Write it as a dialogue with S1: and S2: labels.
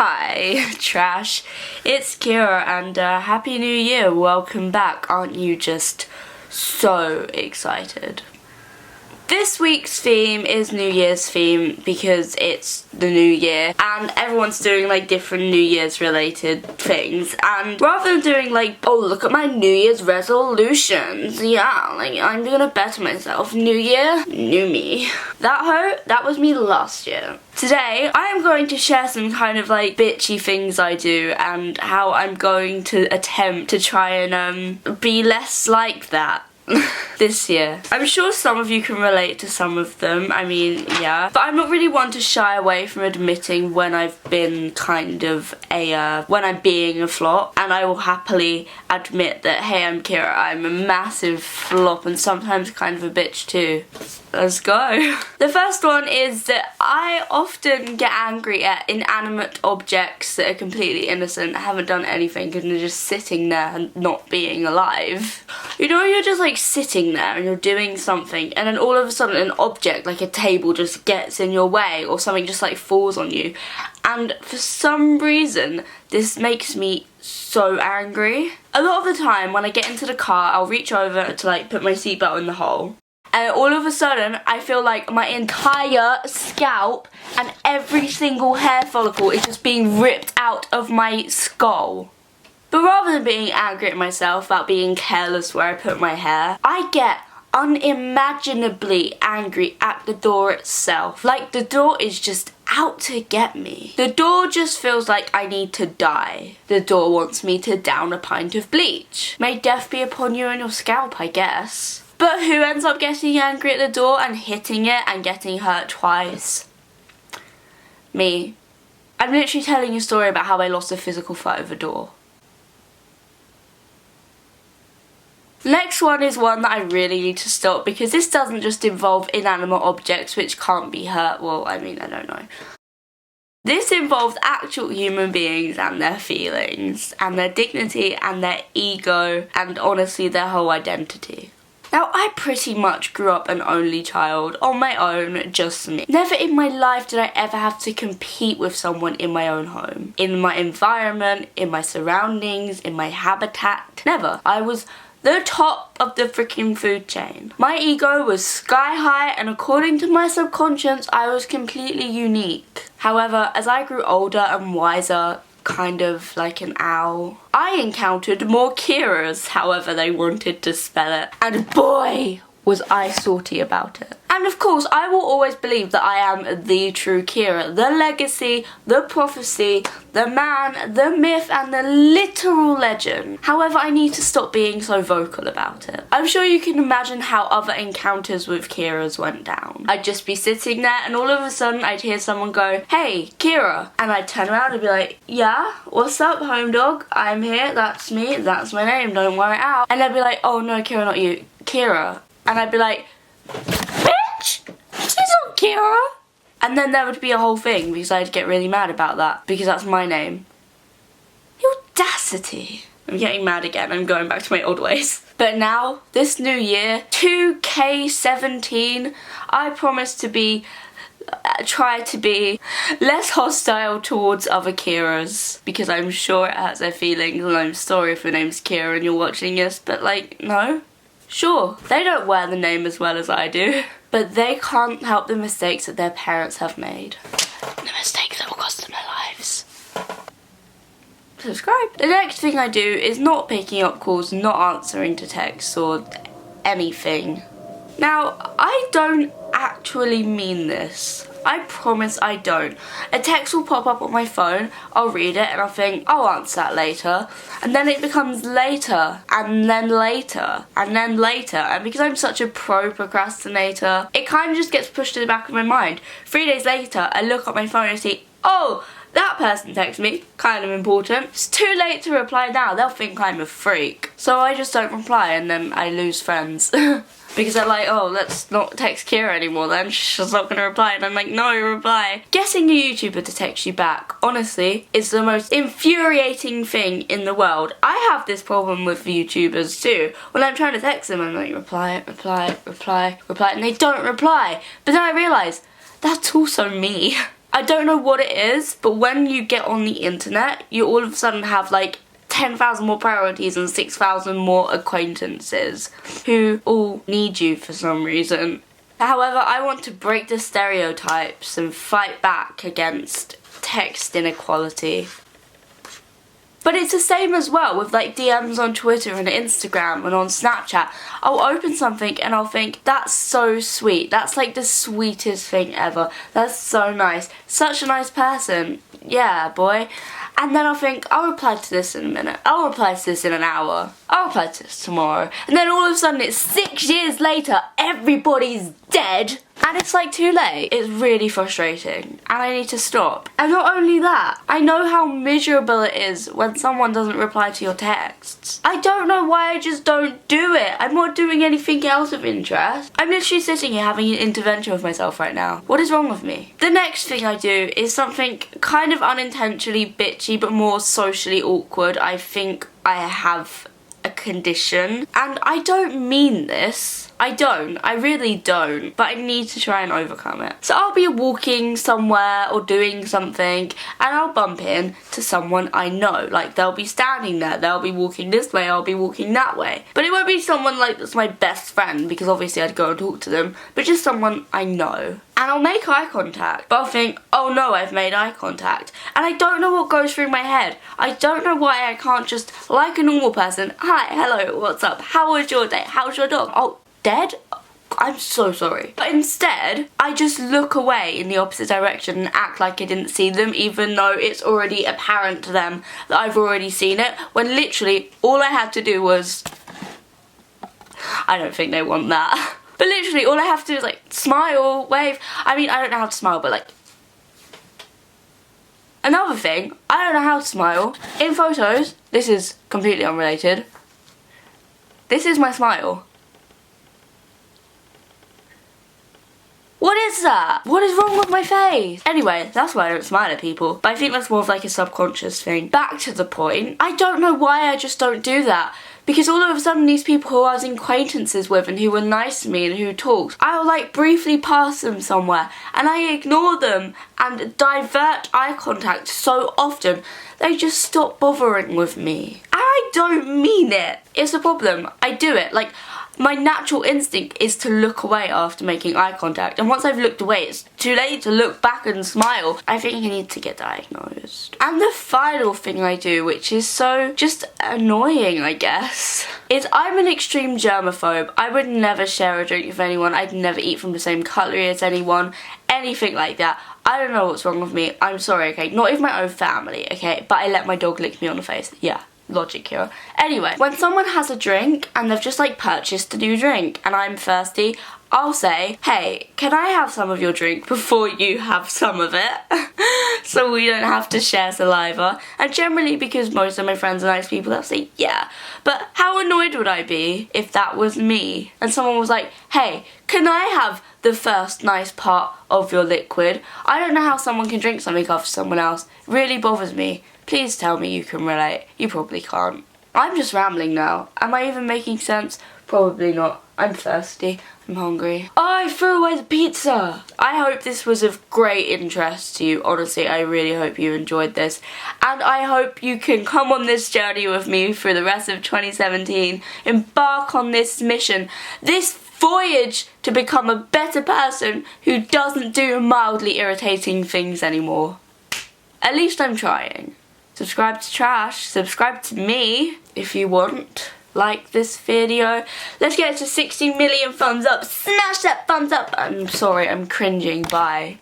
S1: Hi, Trash. It's Kira and Happy New Year. Welcome back. Aren't you just so excited? This week's theme is New Year's theme because it's the new year and everyone's doing like different New Year's related things, and rather than doing like, oh look at my New Year's resolutions, yeah, like I'm gonna better myself, new year, new me. That was me last year. Today I am going to share some kind of like bitchy things I do and how I'm going to attempt to try and be less like that this year. I'm sure some of you can relate to some of them, I mean, yeah. But I'm not really one to shy away from admitting when I've been kind of when I'm being a flop, and I will happily admit that, hey, I'm Kira, I'm a massive flop and sometimes kind of a bitch too. Let's go. The first one is that I often get angry at inanimate objects that are completely innocent, haven't done anything, and are just sitting there and not being alive. You know, you're just like sitting there and you're doing something and then all of a sudden an object like a table just gets in your way or something just like falls on you, and for some reason this makes me so angry. A lot of the time when I get into the car I'll reach over to like put my seatbelt in the hole, and all of a sudden I feel like my entire scalp and every single hair follicle is just being ripped out of my skull. But rather than being angry at myself about being careless where I put my hair, I get unimaginably angry at the door itself. Like the door is just out to get me. The door just feels like I need to die. The door wants me to down a pint of bleach. May death be upon you and your scalp, I guess. But who ends up getting angry at the door and hitting it and getting hurt twice? Me. I'm literally telling you a story about how I lost a physical fight with a door. Next one is one that I really need to stop because this doesn't just involve inanimate objects which can't be hurt. Well, I mean, I don't know. This involves actual human beings and their feelings and their dignity and their ego and honestly their whole identity. Now, I pretty much grew up an only child, on my own, just me. Never in my life did I ever have to compete with someone in my own home. In my environment, in my surroundings, in my habitat. Never. I was the top of the freaking food chain. My ego was sky high, and according to my subconscious, I was completely unique. However, as I grew older and wiser, kind of like an owl, I encountered more Kiras, however they wanted to spell it, and boy was I salty about it. And of course, I will always believe that I am the true Kira, the legacy, the prophecy, the man, the myth, and the literal legend. However, I need to stop being so vocal about it. I'm sure you can imagine how other encounters with Kiras went down. I'd just be sitting there and all of a sudden I'd hear someone go, "Hey, Kira," and I'd turn around and be like, "Yeah, what's up, home dog? I'm here, that's me, that's my name, don't wear it out." And they'd be like, "Oh no, Kira, not you, Kira." And I'd be like, "Bitch, she's not Kira." And then there would be a whole thing because I'd get really mad about that because that's my name. The audacity. I'm getting mad again, I'm going back to my old ways. But now, this new year, 2K17, I promise to be, try to be less hostile towards other Kiras because I'm sure it hurts their feelings, and I'm sorry if your name's Kira and you're watching this, but like, no. Sure, they don't wear the name as well as I do, but they can't help the mistakes that their parents have made. The mistakes that will cost them their lives. Subscribe. The next thing I do is not picking up calls, not answering to texts or anything. Now, I don't actually mean this. I promise I don't. A text will pop up on my phone, I'll read it and I'll think, I'll answer that later. And then it becomes later, and then later, and then later. And because I'm such a pro procrastinator, it kind of just gets pushed to the back of my mind. 3 days later, I look at my phone and see, oh, that person texted me, kind of important. It's too late to reply now, they'll think I'm a freak. So I just don't reply and then I lose friends. Because they're like, oh, let's not text Kira anymore then, she's not gonna reply. And I'm like, no, reply. Getting a YouTuber to text you back, honestly, is the most infuriating thing in the world. I have this problem with YouTubers too. When I'm trying to text them, I'm like, reply, reply, reply, reply, and they don't reply. But then I realise, that's also me. I don't know what it is, but when you get on the internet, you all of a sudden have like 10,000 more priorities and 6,000 more acquaintances who all need you for some reason. However, I want to break the stereotypes and fight back against text inequality. But it's the same as well with like DMs on Twitter and Instagram and on Snapchat. I'll open something and I'll think, that's so sweet. That's like the sweetest thing ever. That's so nice. Such a nice person. Yeah, boy. And then I'll think, I'll reply to this in a minute. I'll reply to this in an hour. I'll reply to this tomorrow. And then all of a sudden it's 6 years later, everybody's dead. And it's like too late. It's really frustrating. And I need to stop. And not only that, I know how miserable it is when someone doesn't reply to your texts. I don't know why I just don't do it. I'm not doing anything else of interest. I'm literally sitting here having an intervention with myself right now. What is wrong with me? The next thing I do is something kind of unintentionally bitchy but more socially awkward. I think I have a condition. And I don't mean this. I really don't, but I need to try and overcome it. So I'll be walking somewhere or doing something and I'll bump into someone I know. Like they'll be standing there, they'll be walking this way, I'll be walking that way. But it won't be someone like that's my best friend because obviously I'd go and talk to them, but just someone I know. And I'll make eye contact, but I'll think, oh no, I've made eye contact. And I don't know what goes through my head. I don't know why I can't just, like a normal person, hi, hello, what's up, how was your day, how's your dog? Oh, dead? I'm so sorry. But instead, I just look away in the opposite direction and act like I didn't see them, even though it's already apparent to them that I've already seen it, when literally all I had to do was... I don't think they want that. But literally all I have to do is like smile, wave. I mean, I don't know how to smile, but like... Another thing, I don't know how to smile. In photos, this is completely unrelated. This is my smile. What is that? What is wrong with my face? Anyway, that's why I don't smile at people. But I think that's more of like a subconscious thing. Back to the point. I don't know why I just don't do that. Because all of a sudden these people who I was acquaintances with and who were nice to me and who talked, I'll like briefly pass them somewhere and I ignore them and divert eye contact so often they just stop bothering with me. And I don't mean it. It's a problem. I do it. Like, my natural instinct is to look away after making eye contact, and once I've looked away it's too late to look back and smile. I think I need to get diagnosed. And the final thing I do, which is so just annoying I guess, is I'm an extreme germaphobe. I would never share a drink with anyone, I'd never eat from the same cutlery as anyone, anything like that. I don't know what's wrong with me, I'm sorry, okay, not even my own family, okay, but I let my dog lick me on the face, yeah. Logic here. Anyway, when someone has a drink and they've just like purchased a new drink and I'm thirsty, I'll say, hey, can I have some of your drink before you have some of it? So we don't have to share saliva. And generally, because most of my friends are nice people, they'll say, yeah. But how annoyed would I be if that was me? And someone was like, hey, can I have the first nice part of your liquid? I don't know how someone can drink something after someone else. It really bothers me. Please tell me you can relate. You probably can't. I'm just rambling now. Am I even making sense? Probably not. I'm thirsty. I'm hungry. Oh, I threw away the pizza! I hope this was of great interest to you. Honestly, I really hope you enjoyed this. And I hope you can come on this journey with me through the rest of 2017. Embark on this mission. This voyage to become a better person who doesn't do mildly irritating things anymore. At least I'm trying. Subscribe to Trash, subscribe to me if you want, like this video. Let's get it to 60 million thumbs up, smash that thumbs up. I'm sorry, I'm cringing, bye.